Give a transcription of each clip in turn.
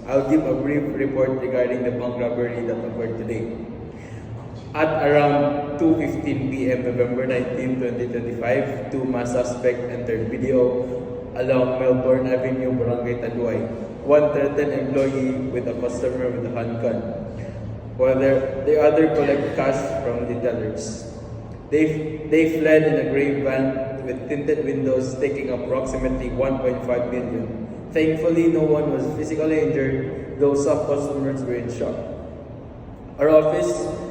I'll give a brief report regarding the bank robbery that occurred today. At around 2:15 p.m. November 19, 2025, two masked suspects entered video along Melbourne Avenue, Barangay Taluay. One threatened employee with a customer with a handgun, while the other collected cash from the tellers. They fled in a gray van with tinted windows, taking approximately 1.5 million. Thankfully, no one was physically injured, though some customers were in shock. Our office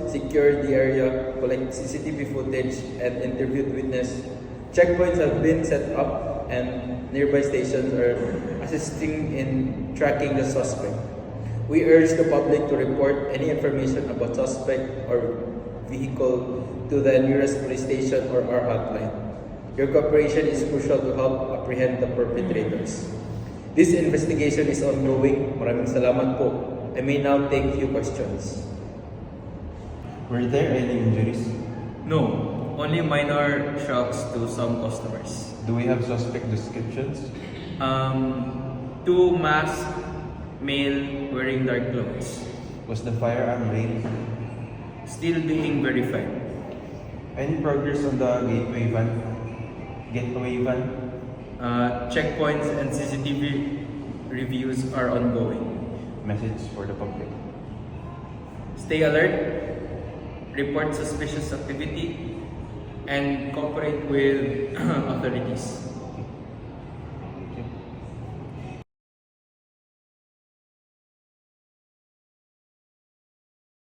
secured the area, collected CCTV footage, and interviewed witnesses. Checkpoints have been set up, and nearby stations are assisting in tracking the suspect. We urge the public to report any information about suspect or vehicle to the nearest police station or our hotline. Your cooperation is crucial to help apprehend the perpetrators. This investigation is ongoing. Maraming salamat po. I may now take few questions. Were there any injuries? No, only minor shocks to some customers. Do we have suspect descriptions? Two masked male wearing dark clothes. Was the firearm raised? Still being verified. Any progress on the gateway van? Checkpoints and CCTV reviews are ongoing. Message for the public. Stay alert, report suspicious activity, and cooperate with authorities.